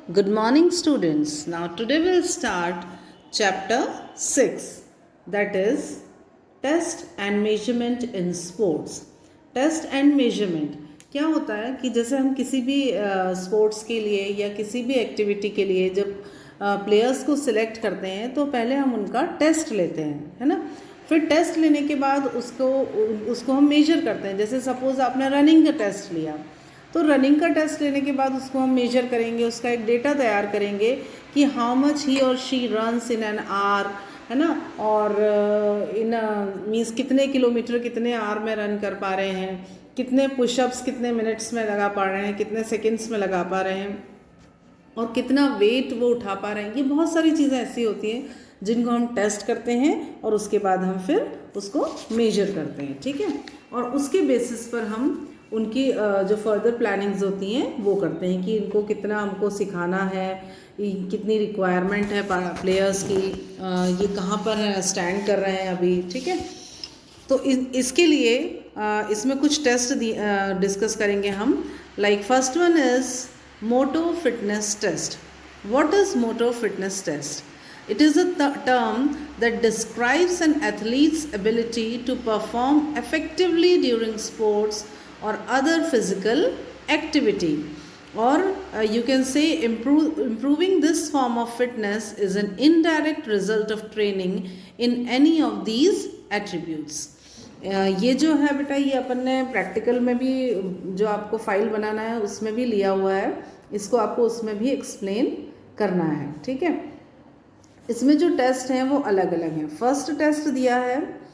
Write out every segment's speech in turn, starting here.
Good morning, students. Now, today we'll start chapter 6, that is Test and Measurement in Sports. Test and Measurement क्या होता है कि जैसे हम किसी भी स्पोर्ट्स के लिए या किसी भी एक्टिविटी के लिए जब प्लेयर्स को सिलेक्ट करते हैं तो पहले हम उनका टेस्ट लेते हैं, है ना। फिर टेस्ट लेने के बाद उसको हम मेजर करते हैं। जैसे सपोज़ आपने रनिंग का टेस्ट लिया तो रनिंग का टेस्ट लेने के बाद उसको हम मेजर करेंगे, उसका एक डेटा तैयार करेंगे कि हाउ मच ही और she runs in an hour, है ना, और इन मीन्स कितने किलोमीटर कितने आवर में रन कर पा रहे हैं, कितने पुशअप्स कितने मिनट्स में लगा पा रहे हैं, कितने सेकंड्स में लगा पा रहे हैं और कितना वेट वो उठा पा रहे हैं। ये बहुत सारी चीज़ें ऐसी होती हैं जिनको हम टेस्ट करते हैं और उसके बाद हम फिर उसको मेजर करते हैं, ठीक है। और उसके बेसिस पर हम उनकी जो फर्दर प्लानिंग्स होती हैं वो करते हैं कि इनको कितना हमको सिखाना है, कितनी रिक्वायरमेंट है प्लेयर्स की, ये कहाँ पर स्टैंड कर रहे हैं अभी, ठीक है। तो इसके लिए इसमें कुछ टेस्ट डिस्कस करेंगे हम। Like first one is motor fitness test. What is motor fitness test? It is a term that describes an athlete's ability to perform effectively during sports or other physical activity, or you can say improving this form of fitness is an indirect result of training in any of these attributes. ये जो है बेटा ये अपन ने practical में भी जो आपको फाइल बनाना है उसमें भी लिया हुआ है, इसको आपको उसमें भी एक्सप्लेन करना है, ठीक है। इसमें जो टेस्ट हैं वो अलग अलग हैं। फर्स्ट टेस्ट दिया है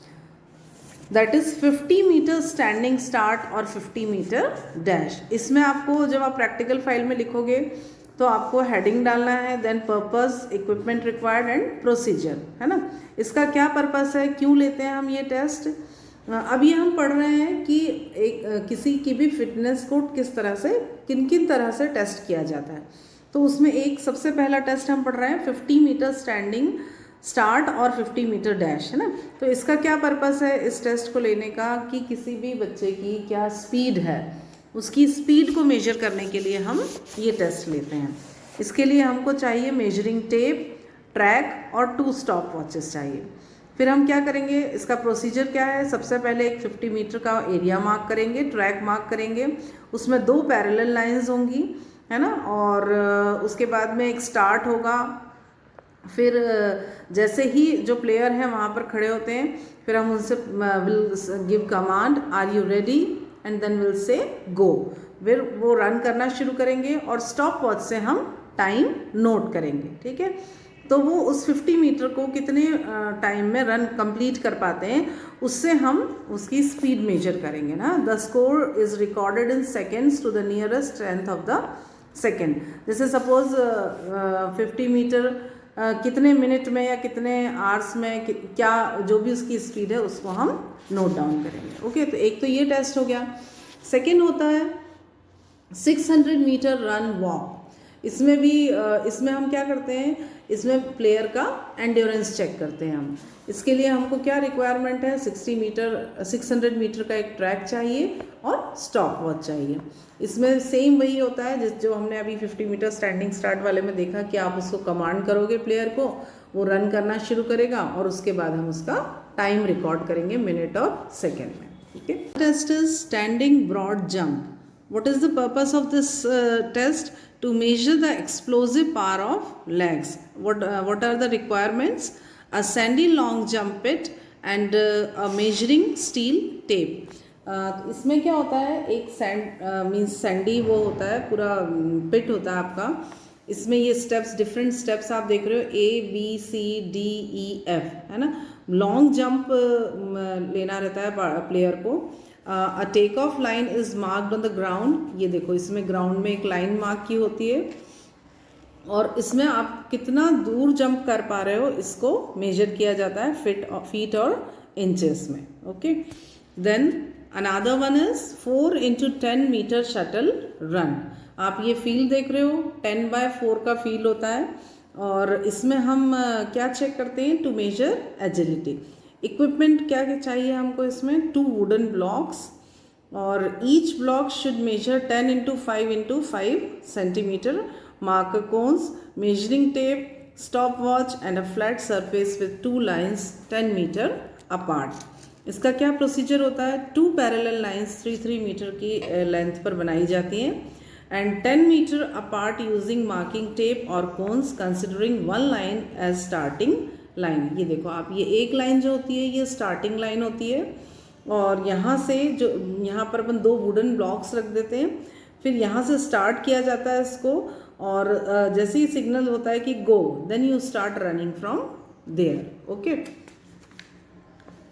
that is 50 metre standing start और 50 मीटर डैश। इसमें आपको जब आप प्रैक्टिकल फाइल में लिखोगे तो आपको हेडिंग डालना है, then purpose, equipment required and procedure, है ना। इसका क्या पर्पस है, क्यों लेते हैं हम ये टेस्ट। अभी हम पढ़ रहे हैं कि किसी की भी फिटनेस को किस तरह से किन किन तरह से टेस्ट किया जाता है। तो उसमें एक सबसे पहला टेस्ट हम पढ़ रहे हैं 50 मीटर स्टैंडिंग स्टार्ट और 50 मीटर डैश, है ना। तो इसका क्या पर्पस है इस टेस्ट को लेने का कि किसी भी बच्चे की क्या स्पीड है, उसकी स्पीड को मेजर करने के लिए हम ये टेस्ट लेते हैं। इसके लिए हमको चाहिए मेजरिंग टेप, ट्रैक और 2 स्टॉप वॉचेस चाहिए। फिर हम क्या करेंगे, इसका प्रोसीजर क्या है। सबसे पहले एक 50 मीटर का एरिया मार्क करेंगे, ट्रैक मार्क करेंगे, उसमें 2 पैरेलल लाइंस होंगी, है ना, और उसके बाद में एक स्टार्ट होगा। फिर जैसे ही जो प्लेयर हैं वहाँ पर खड़े होते हैं फिर हम उनसे will give command are you ready and then will say go. फिर वो रन करना शुरू करेंगे और स्टॉप वॉच से हम टाइम नोट करेंगे, ठीक है। तो वो उस 50 मीटर को कितने टाइम में रन कंप्लीट कर पाते हैं उससे हम उसकी स्पीड मेजर करेंगे ना। The score is recorded in seconds to the nearest tenth of the second. जैसे सपोज 50 मीटर कितने मिनट में या कितने आवर्स में क्या जो भी उसकी स्पीड है उसको हम नोट डाउन करेंगे, ओके। तो एक तो ये टेस्ट हो गया। सेकेंड होता है 600 मीटर रन वॉक। इसमें भी इसमें हम क्या करते हैं, इसमें प्लेयर का एंड्योरेंस चेक करते हैं हम। इसके लिए हमको क्या रिक्वायरमेंट है, 600 मीटर का एक ट्रैक चाहिए और स्टॉप वॉच चाहिए। इसमें सेम वही होता है जो हमने अभी 50 मीटर स्टैंडिंग स्टार्ट वाले में देखा कि आप उसको कमांड करोगे प्लेयर को, वो रन करना शुरू करेगा और उसके बाद हम उसका टाइम रिकॉर्ड करेंगे मिनट और सेकेंड में, ठीक है। Test is standing broad jump. What is the purpose of this test? To measure the explosive power of legs. What are the requirements? A sandy long jump pit and a measuring steel tape. इसमें क्या होता है, एक means Sandy वो होता है, पूरा पिट होता है आपका। इसमें ये स्टेप्स, डिफरेंट स्टेप्स आप देख रहे हो, ABCDEF, है ना। लॉन्ग जंप लेना रहता है प्लेयर को। A take off line is marked on the ground. ये देखो इसमें ग्राउंड में एक लाइन मार्क की होती है और इसमें आप कितना दूर जंप कर पा रहे हो इसको मेजर किया जाता है फीट और इंचेस में, okay. Then another one is 4 × 10 metre shuttle run. आप ये फील्ड देख रहे हो, 10/4 का फील्ड होता है और इसमें हम क्या चेक करते हैं, टू मेजर एजिलिटी। इक्विपमेंट क्या चाहिए हमको इसमें, 2 वुडन ब्लॉक्स और each block should measure 10 × 5 × 5 centimetre marker cones, measuring tape, stopwatch and a flat surface with 2 lines 10 meter apart. इसका क्या प्रोसीजर होता है? 2 पैरेलल लाइंस 3 मीटर की लेंथ पर बनाई जाती हैं and 10 meter apart using marking tape और cones considering 1 line as starting line. ये देखो आप, ये एक लाइन जो होती है ये स्टार्टिंग लाइन होती है और यहाँ से जो यहाँ पर अपन 2 वुडन ब्लॉक्स रख देते हैं, फिर यहाँ से स्टार्ट किया जाता है इसको और जैसे ही सिग्नल होता है कि go, then you start running from there. Okay.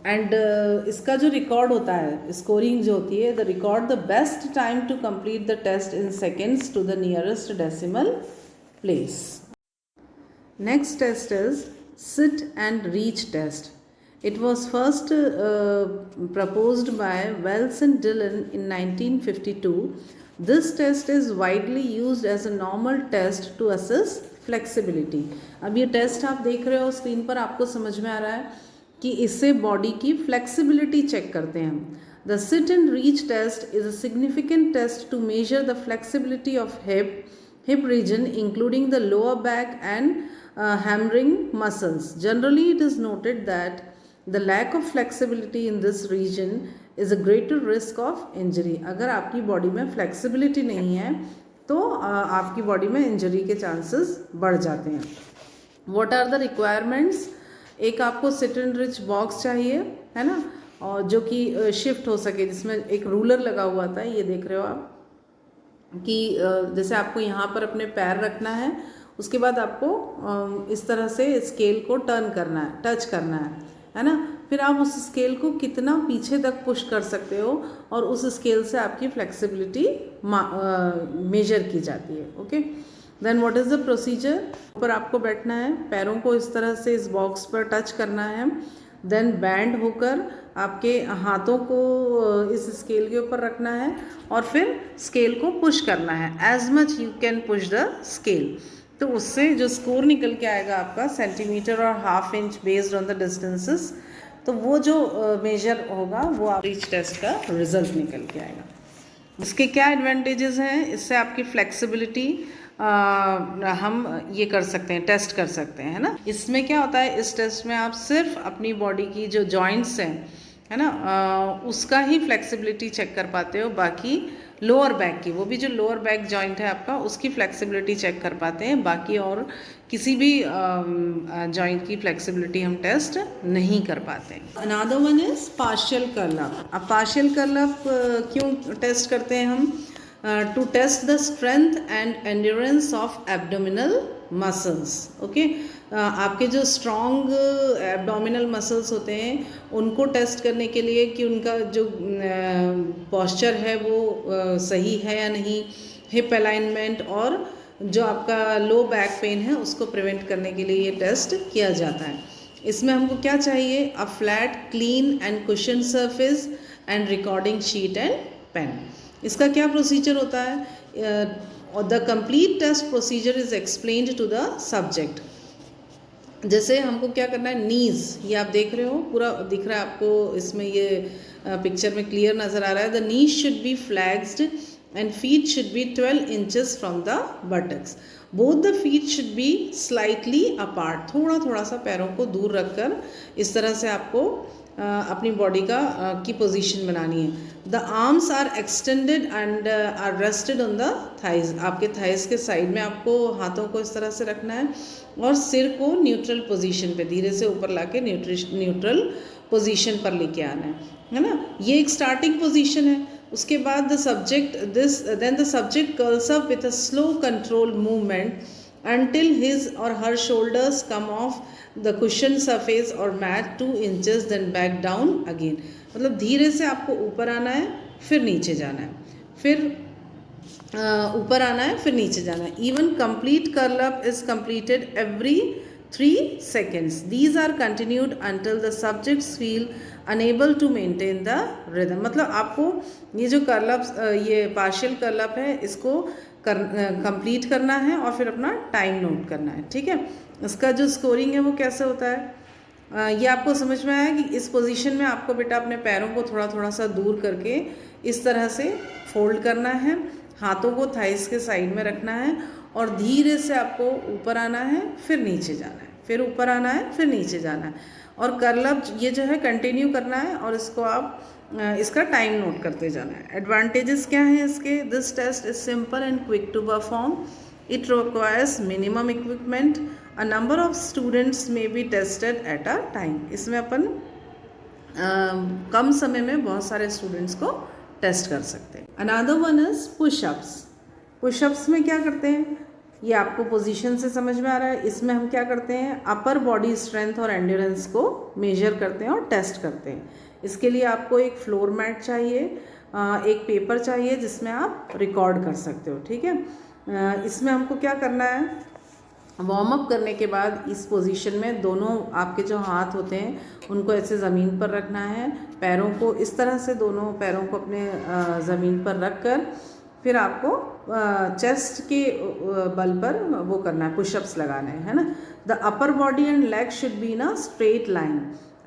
And इसका जो रिकॉर्ड होता है, स्कोरिंग जो होती है, the record the best time to complete the test in seconds to the nearest decimal place. Next test is sit and reach test. It was first proposed by Wells and Dillon in 1952. This test is widely used as a normal test to assess flexibility. अब ये test आप देख रहे हो screen पर, आपको समझ में आ रहा है कि इससे बॉडी की फ्लेक्सिबिलिटी चेक करते हैं. The sit and reach test is a significant test to measure the flexibility of hip region including the lower back and hammering muscles. Generally, it is noted that the lack of flexibility in this region is a greater risk of injury. अगर आपकी body में flexibility नहीं है तो आपकी body में injury के chances बढ़ जाते हैं. What are the requirements? एक आपको सिट एंड रिच बॉक्स चाहिए, है ना, और जो कि शिफ्ट हो सके, जिसमें एक रूलर लगा हुआ था. ये देख रहे हो आप कि जैसे आपको यहाँ पर अपने पैर रखना है, उसके बाद आपको इस तरह से स्केल को टर्न करना है, टच करना है ना. फिर आप उस स्केल को कितना पीछे तक पुश कर सकते हो और उस स्केल से आपकी फ्लेक्सिबिलिटी मेजर की जाती है. Okay. Then what is the procedure? ऊपर आपको बैठना है, पैरों को इस तरह से इस बॉक्स पर टच करना है, देन बैंड होकर आपके हाथों को इस स्केल के ऊपर रखना है और फिर स्केल को पुश करना है. As much you can push the scale. तो उससे जो स्कोर निकल के आएगा आपका सेंटीमीटर और half inch based on the distances, तो वो जो मेजर होगा वो आप रीच टेस्ट का रिजल्ट निकल के आएगा. इसके क्या एडवांटेजेस हैं? इससे आपकी फ्लेक्सिबिलिटी हम ये कर सकते हैं, टेस्ट कर सकते हैं, है ना. इसमें क्या होता है, इस टेस्ट में आप सिर्फ अपनी बॉडी की जो जॉइंट्स हैं, है ना, उसका ही फ्लेक्सिबिलिटी चेक कर पाते हो. बाकी लोअर बैक की, वो भी जो लोअर बैक जॉइंट है आपका, उसकी फ्लेक्सिबिलिटी चेक कर पाते हैं. बाकी और किसी भी जॉइंट की फ्लेक्सिबिलिटी हम टेस्ट नहीं कर पाते. Another one is partial curl up. अब पार्शियल कर्ल अप क्यों टेस्ट करते हैं हम? To test the strength and endurance of abdominal muscles. Okay. आपके जो स्ट्रॉन्ग एब्डोमिनल मसल्स होते हैं उनको टेस्ट करने के लिए कि उनका जो पॉस्चर है वो सही है या नहीं, हिप अलाइनमेंट और जो आपका लो बैक पेन है उसको प्रिवेंट करने के लिए ये टेस्ट किया जाता है. इसमें हमको क्या चाहिए? A flat clean and cushion surface and recording sheet and pen. इसका क्या प्रोसीजर होता है? The complete test procedure is explained to the subject. जैसे हमको क्या करना है, नीज़, ये आप देख रहे हो, पूरा दिख रहा है आपको, इसमें ये पिक्चर में क्लियर नज़र आ रहा है. The knees should be फ्लैक्स्ड and feet should be 12 inches from the buttocks. Both the feet should be slightly apart. थोड़ा थोड़ा सा पैरों को दूर रखकर इस तरह से आपको अपनी बॉडी का की पोजीशन बनानी है. The arms are extended and are rested on the thighs. आपके थाइज के साइड में आपको हाथों को इस तरह से रखना है और सिर को न्यूट्रल पोजीशन पे धीरे से ऊपर लाके न्यूट्रल पोजीशन पर लेके आना है ना. ये एक स्टार्टिंग पोजीशन है. उसके बाद then the subject curls up with a slow control movement until his or her shoulders come off the cushion surface or mat 2 inches, then back down again. मतलब धीरे से आपको ऊपर आना है, फिर नीचे जाना है, फिर ऊपर आना है, फिर नीचे जाना है. Even complete curl up is completed every 3 seconds. These are continued until the subjects feel unable to maintain the rhythm. मतलब आपको ये जो कर्ल अप, ये पार्शियल कर्ल अप है, इसको कंप्लीट करना है और फिर अपना टाइम नोट करना है. ठीक है. इसका जो स्कोरिंग है वो कैसे होता है, ये आपको समझ में आया कि इस पोजीशन में आपको बेटा अपने पैरों को थोड़ा थोड़ा सा दूर करके इस तरह से फोल्ड करना है, हाथों को थाइस के साइड में रखना है और धीरे से आपको ऊपर आना है, फिर नीचे जाना है, फिर ऊपर आना है, फिर नीचे जाना है। और कर्ल अप ये जो है कंटिन्यू करना है और इसको आप इसका टाइम नोट करते जाना है। एडवांटेजेस क्या हैं इसके? This test is simple and quick to perform, it requires minimum equipment, a number of students may be tested at a time. इसमें अपन कम समय में बहुत सारे स्टूडेंट्स को टेस्ट कर सकते हैं। Another one is pushups. Pushups में क्या करते हैं, ये आपको पोजीशन से समझ में आ रहा है। इसमें हम क्या करते हैं, अपर बॉडी स्ट्रेंथ और एंड्योरेंस को मेजर करते हैं और टेस्ट करते हैं। इसके लिए आपको एक फ्लोर मैट चाहिए, एक पेपर चाहिए जिसमें आप रिकॉर्ड कर सकते हो, ठीक है। इसमें हमको क्या करना है, वार्म अप करने के बाद इस पोजीशन में दोनों आपके जो हाथ होते हैं उनको ऐसे ज़मीन पर रखना है, पैरों को इस तरह से दोनों पैरों को अपने ज़मीन पर रख कर फिर आपको चेस्ट के बल पर वो करना है, पुशअप्स लगाने हैं, है ना। The upper body and leg should be in a straight line,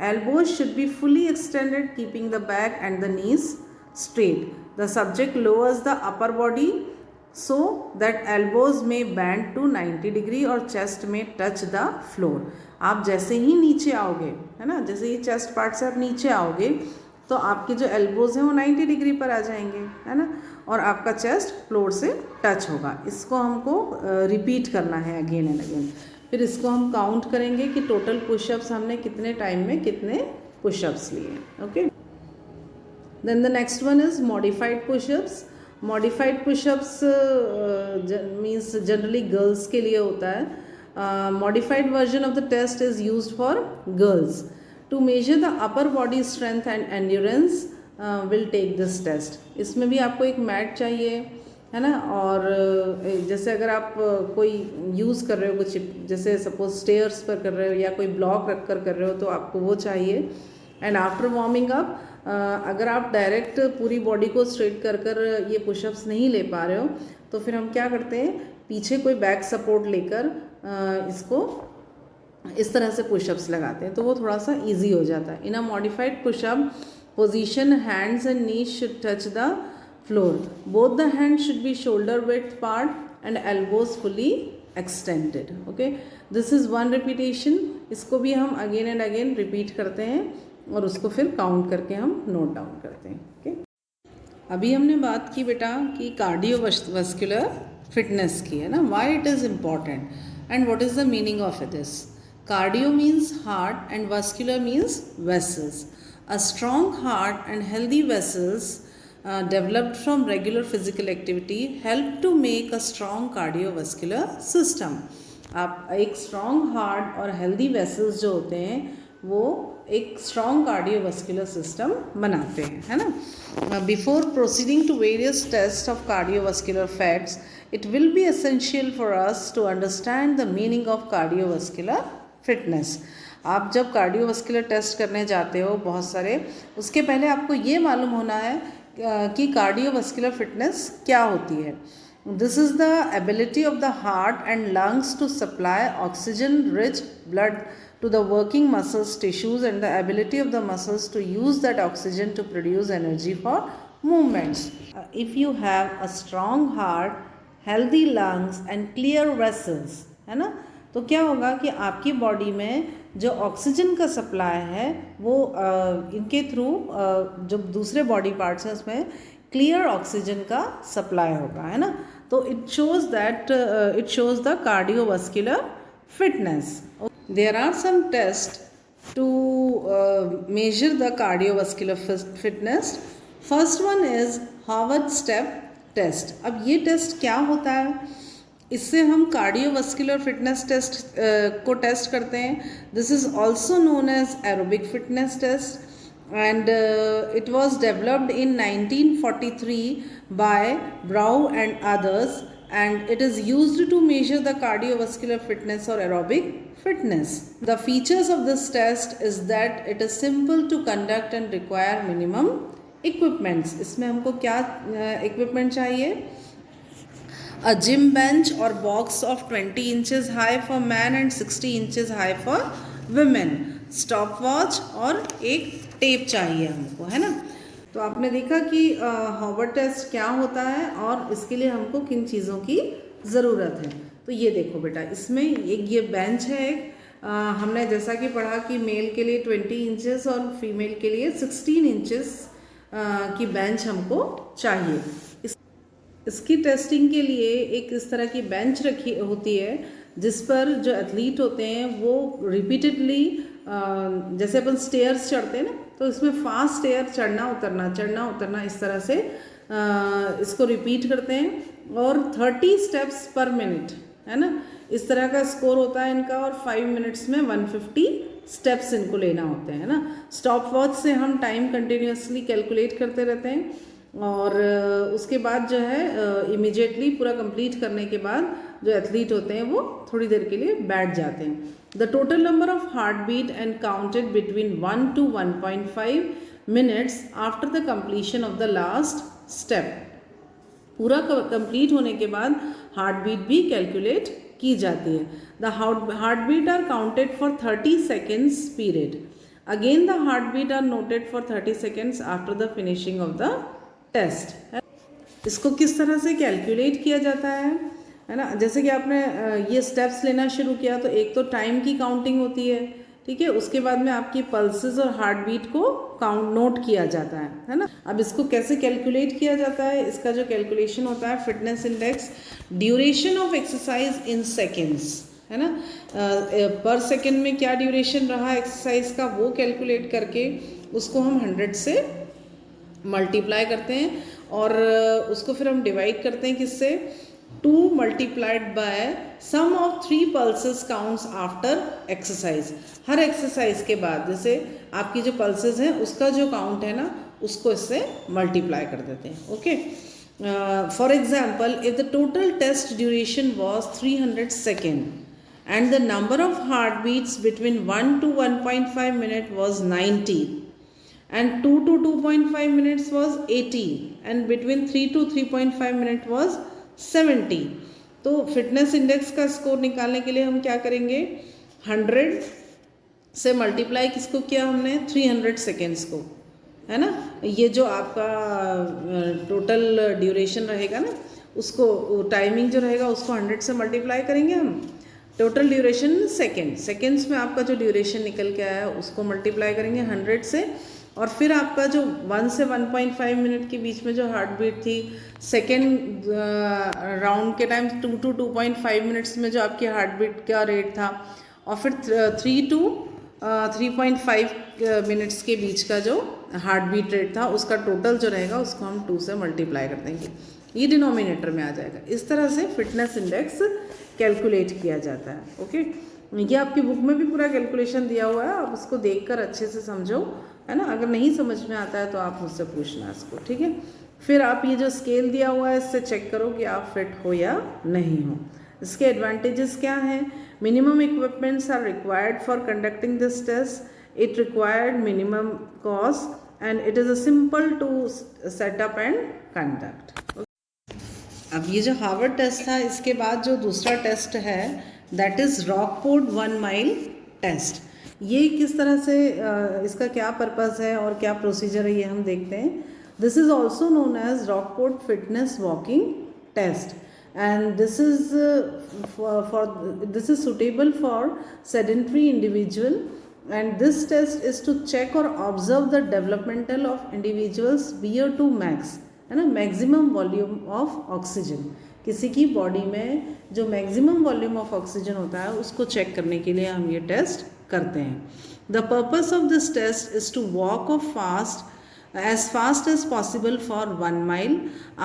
elbows should be fully extended keeping the back and the knees straight. The subject lowers the upper body so that elbows may bend to 90 degree और chest may touch the floor. आप जैसे ही नीचे आओगे, है ना, जैसे ही chest part से आप नीचे आओगे तो आपके जो एल्बोज हैं वो 90 डिग्री पर आ जाएंगे, है ना, और आपका चेस्ट फ्लोर से टच होगा। इसको हमको रिपीट करना है अगेन एंड अगेन। फिर इसको हम काउंट करेंगे कि टोटल पुशअप्स हमने कितने टाइम में कितने पुशअप्स लिए, okay. Then the next one is modified pushups. Modified pushups means generally girls के लिए होता है। Modified version of the test is used for girls to measure the upper body strength and endurance will take this test. इसमें भी आपको एक mat चाहिए, है ना, और जैसे अगर आप कोई यूज़ कर रहे हो कुछ, जैसे सपोज स्टेयर्स पर कर रहे हो या कोई ब्लॉक रख कर रहे हो तो आपको वो चाहिए। एंड आफ्टर वार्मिंग अप अगर आप डायरेक्ट पूरी बॉडी को स्ट्रेट कर ये पुशअप्स नहीं ले पा रहे हो तो फिर हम क्या करते हैं, पीछे कोई बैक सपोर्ट लेकर इसको इस तरह से पुशअप्स लगाते हैं तो वो थोड़ा सा ईजी हो जाता है। In a modified pushup position hands and knees should touch the floor. Both the hands should be shoulder width apart and elbows fully extended. Okay, this is one repetition. इसको भी हम again and again repeat करते हैं और उसको फिर count करके हम नोट डाउन करते हैं। okay? अभी हमने बात की बेटा कि कार्डियोवास्कुलर फिटनेस की, है ना, why it is important and what is the meaning of this. Cardio means heart and vascular means vessels. A strong heart and healthy vessels developed from regular physical activity help to make a strong cardiovascular system. आप एक strong heart और healthy vessels जो होते हैं वो एक strong cardiovascular system बनाते हैं, है ना। Before proceeding to various tests of cardiovascular facts, it will be essential for us to understand the meaning of cardiovascular fitness. आप जब कार्डियोवास्कुलर टेस्ट करने जाते हो बहुत सारे, उसके पहले आपको ये मालूम होना है कि कार्डियोवास्कुलर फिटनेस क्या होती है। This is the ability of the heart and lungs to supply oxygen rich blood to the working muscles tissues and the ability of the muscles to use that oxygen to produce energy for movements. If you have a strong heart, healthy lungs and clear vessels, है ना, तो क्या होगा कि आपकी body में जो oxygen का सप्लाई है वो इनके थ्रू जो दूसरे बॉडी पार्ट्स हैं उसमें क्लियर ऑक्सीजन का सप्लाई होगा, है ना। तो it shows the cardiovascular fitness. There are some tests to measure the cardiovascular fitness. First one is Harvard Step Test. अब ये टेस्ट क्या होता है? इससे हम कार्डियोवास्कुलर फिटनेस टेस्ट को टेस्ट करते हैं. This is also known as aerobic fitness test and it was developed in 1943 by Brow and others, and it is used to measure the cardiovascular fitness or aerobic fitness. The features of this test is that it is simple to conduct and require minimum equipments. इसमें हमको क्या equipment चाहिए? A gym bench or box of 20 inches high for men and 60 inches high for women. Stopwatch और एक tape चाहिए हमको, है ना. तो आपने देखा कि हार्वर्ड टेस्ट क्या होता है और इसके लिए हमको किन चीज़ों की ज़रूरत है। तो ये देखो बेटा, इसमें एक ये बेंच है एक, हमने जैसा कि पढ़ा कि मेल के लिए 20 इंचेस और फीमेल के लिए 16 इंचेस की बेंच हमको चाहिए। इसकी टेस्टिंग के लिए एक इस तरह की बेंच रखी होती है जिस पर जो एथलीट होते हैं वो रिपीटेडली, जैसे अपन स्टेयर्स चढ़ते हैं ना, तो इसमें फास्ट स्टेयर चढ़ना उतरना इस तरह से इसको रिपीट करते हैं और 30 स्टेप्स पर मिनट, है ना, इस तरह का स्कोर होता है इनका। और 5 मिनट्स में 150 स्टेप्स इनको लेना होते हैं ना। स्टॉप वॉच से हम टाइम कंटिन्यूसली कैलकुलेट करते रहते हैं और उसके बाद जो है इमीडिएटली पूरा कंप्लीट करने के बाद जो एथलीट होते हैं वो थोड़ी देर के लिए बैठ जाते हैं। The total number of heart beat and counted between 1 to 1.5 minutes after the completion of the last step. पूरा कंप्लीट होने के बाद हार्ट बीट भी कैलकुलेट की जाती है। The heart beat are counted for 30 seconds period. Again the heart beat are noted for 30 seconds after the finishing of the test. इसको किस तरह से कैलकुलेट किया जाता है ना, जैसे कि आपने ये स्टेप्स लेना शुरू किया तो एक तो टाइम की काउंटिंग होती है, ठीक है, उसके बाद में आपकी पल्सेस और हार्ट बीट को काउंट नोट किया जाता है ना। अब इसको कैसे कैलकुलेट किया जाता है, इसका जो कैलकुलेशन होता है fitness index, duration of exercise in seconds, है ना, पर सेकेंड में क्या ड्यूरेशन रहा एक्सरसाइज का वो कैलकुलेट करके उसको हम 100 से मल्टीप्लाई करते हैं और उसको फिर हम डिवाइड करते हैं किससे, 2 multiplied by sum of 3 pulses counts after exercise. हर एक्सरसाइज के बाद जैसे आपकी जो पल्सेस हैं उसका जो काउंट है ना उसको इससे मल्टीप्लाई कर देते हैं। Okay, for example if the total test duration was 300 second and the number of heart beats between 1 to 1.5 minute was 90 and 2 to 2.5 minutes was 80 and between 3 to 3.5 minute was 70। तो fitness index का score निकालने के लिए हम क्या करेंगे, 100 से multiply किसको किया हमने, 300 सेकेंड्स को, है ना। ये जो आपका टोटल ड्यूरेशन रहेगा ना उसको टाइमिंग जो रहेगा उसको 100 से मल्टीप्लाई करेंगे हम। टोटल ड्यूरेशन सेकेंड्स में आपका जो ड्यूरेशन निकल के आया उसको मल्टीप्लाई करेंगे 100 से, और फिर आपका जो 1 से 1.5 मिनट के बीच में जो हार्ट बीट थी सेकेंड राउंड के टाइम 2 to 2.5 मिनट्स में जो आपकी हार्ट बीट का रेट था, और फिर 3 to 3.5 मिनट्स के बीच का जो हार्ट बीट रेट था उसका टोटल जो रहेगा उसको हम 2 से मल्टीप्लाई कर देंगे, ये डिनोमिनेटर में आ जाएगा। इस तरह से फिटनेस इंडेक्स कैलकुलेट किया जाता है। ओके, ये आपकी बुक में भी पूरा कैलकुलेशन दिया हुआ है, आप उसको देखकर अच्छे से समझो, है ना। अगर नहीं समझ में आता है तो आप मुझसे पूछना इसको, ठीक है। फिर आप ये जो स्केल दिया हुआ है इससे चेक करो कि आप फिट हो या नहीं हो। इसके एडवांटेजेस क्या हैं, minimum equipments are required for conducting this test, it required minimum cost and it is a simple to setup and conduct. अब ये जो हार्वर्ड टेस्ट था इसके बाद जो दूसरा टेस्ट है that is Rockford 1 mile test. ये किस तरह से इसका क्या पर्पस है और क्या प्रोसीजर है ये हम देखते हैं। This is also known as Rockport fitness walking test and this is suitable for sedentary individual and this test is to check और observe the developmental of individuals bear to max, है ना, maximum volume of oxygen. किसी की body में जो maximum volume of oxygen होता है उसको चेक करने के लिए हम ये टेस्ट करते हैं। The purpose of this test is to walk as fast as possible for 1 mile.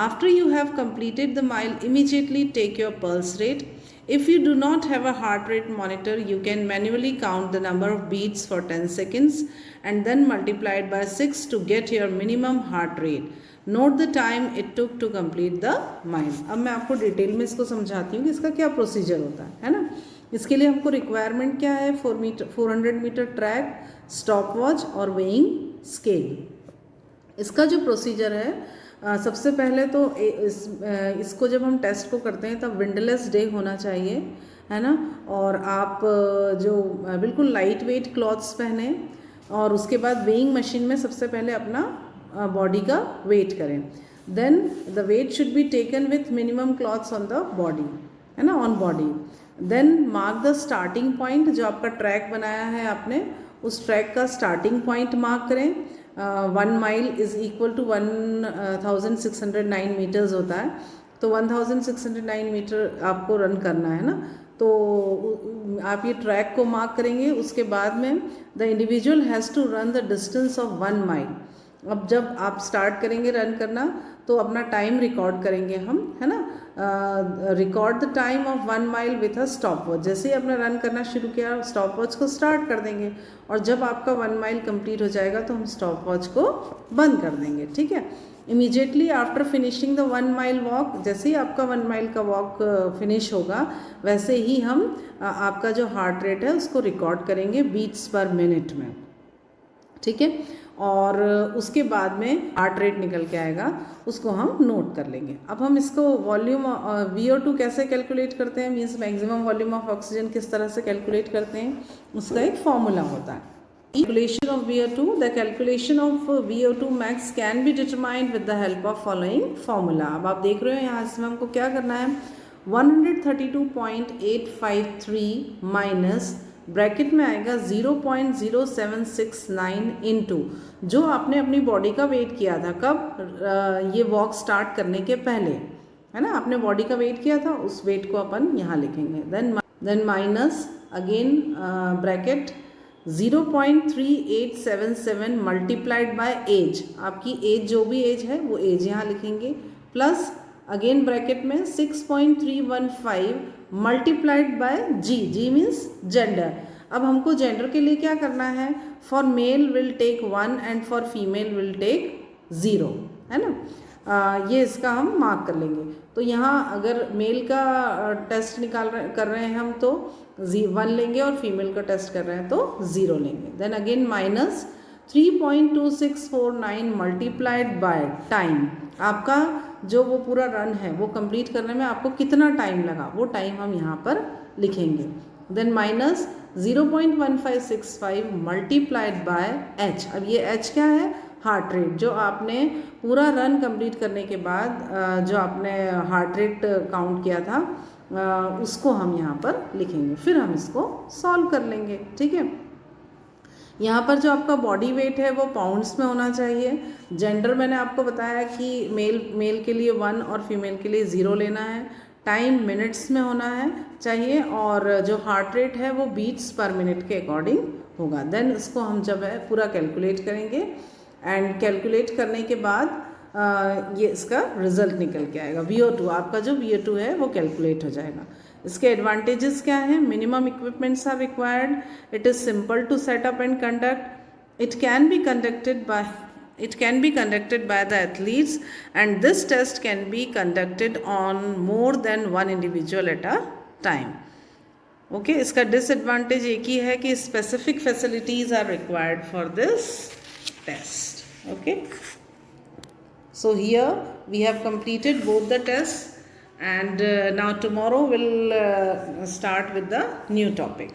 After you have completed the mile, immediately take your pulse rate. If you do not have a heart rate monitor, you can manually count the number of beats for 10 seconds and then multiply it by 6 to get your minimum heart rate. Note the time it took to complete the mile. अब मैं आपको detail में इसको समझाती हूँ कि इसका क्या प्रोसीजर होता है ना। इसके लिए हमको रिक्वायरमेंट क्या है, 400 मीटर ट्रैक, स्टॉप वॉच और वेइंग स्केल। इसका जो प्रोसीजर है सबसे पहले तो इसको जब हम टेस्ट को करते हैं तब विंडलेस डे होना चाहिए, है ना, और आप जो बिल्कुल लाइट वेट क्लॉथ्स पहने और उसके बाद वेइंग मशीन में सबसे पहले अपना बॉडी का वेट करें। Then the weight should be taken with minimum clothes on the body. है ना, on body. Then mark the starting point, जो आपका ट्रैक बनाया है आपने, उस ट्रैक का स्टार्टिंग पॉइंट मार्क करें। 1 mile is equal to 1609 metres होता है, तो 1609 मीटर आपको रन करना है ना, तो आप ये ट्रैक को मार्क करेंगे। उसके बाद में the individual has to run the distance of 1 mile. अब जब आप स्टार्ट करेंगे रन करना तो अपना टाइम रिकॉर्ड करेंगे हम, है ना, record the time of 1 mile with a stop watch. जैसे ही आपने रन करना शुरू किया स्टॉप वॉच को स्टार्ट कर देंगे, और जब आपका 1 माइल कंप्लीट हो जाएगा तो हम स्टॉप वॉच को बंद कर देंगे, ठीक है। Immediately after finishing the 1 mile walk, जैसे ही आपका 1 माइल का वॉक फिनिश होगा वैसे ही हम आपका जो हार्ट रेट है उसको रिकॉर्ड करेंगे बीट्स पर मिनट में, ठीक है। और उसके बाद में हार्ट रेट निकल के आएगा, उसको हम नोट कर लेंगे। अब हम इसको वॉल्यूम VO2 कैसे कैलकुलेट करते हैं, means maximum volume of oxygen किस तरह से कैलकुलेट करते हैं, उसका एक फॉर्मूला होता है। Calculation of VO2, the calculation of VO2 max can be determined with the help of following formula। अब आप देख रहे हो यहाँ इसमें हमको क्या करना है, 132.853 माइनस ब्रैकेट में आएगा 0.0769 इंटू जो आपने अपनी बॉडी का वेट किया था कब, ये वॉक स्टार्ट करने के पहले, है ना, आपने बॉडी का वेट किया था, उस वेट को अपन यहाँ लिखेंगे। Then minus again bracket 0.3877 multiplied by age, आपकी एज जो भी एज है वो एज यहाँ लिखेंगे, प्लस अगेन ब्रैकेट में 6.315 multiplied by G means gender. अब हमको जेंडर के लिए क्या करना है, for male will take 1 and for female will take 0, है ना। ये इसका हम मार्क कर लेंगे। तो यहाँ अगर मेल का टेस्ट कर रहे हैं हम तो 1 लेंगे, और फीमेल का टेस्ट कर रहे हैं तो 0 लेंगे। Then again minus 3.2649 multiplied by time, आपका जो वो पूरा रन है वो कंप्लीट करने में आपको कितना टाइम लगा वो टाइम हम यहाँ पर लिखेंगे। Then minus 0.1565 multiplied by H. अब ये एच क्या है, हार्ट रेट, जो आपने पूरा रन कंप्लीट करने के बाद जो आपने हार्ट रेट काउंट किया था उसको हम यहाँ पर लिखेंगे, फिर हम इसको सॉल्व कर लेंगे, ठीक है। यहाँ पर जो आपका बॉडी वेट है वो पाउंड्स में होना चाहिए। जेंडर मैंने आपको बताया कि मेल के लिए 1 और फीमेल के लिए 0 लेना है। टाइम मिनट्स में होना है चाहिए, और जो हार्ट रेट है वो बीट्स पर मिनट के अकॉर्डिंग होगा। देन इसको हम जब है पूरा कैलकुलेट करेंगे, एंड कैलकुलेट करने के बाद ये इसका रिजल्ट निकल के आएगा। VO2, आपका जो VO2 है वो कैलकुलेट हो जाएगा। इसके एडवांटेजेस क्या हैं, minimum equipments are required, it is simple to set up and conduct, it can be conducted by the athletes, and this test can be conducted on more than one individual at a time। Okay, इसका disadvantage एक ही है कि specific facilities are required for this test. Okay, so here we have completed both the tests, and now tomorrow we'll start with the new topic.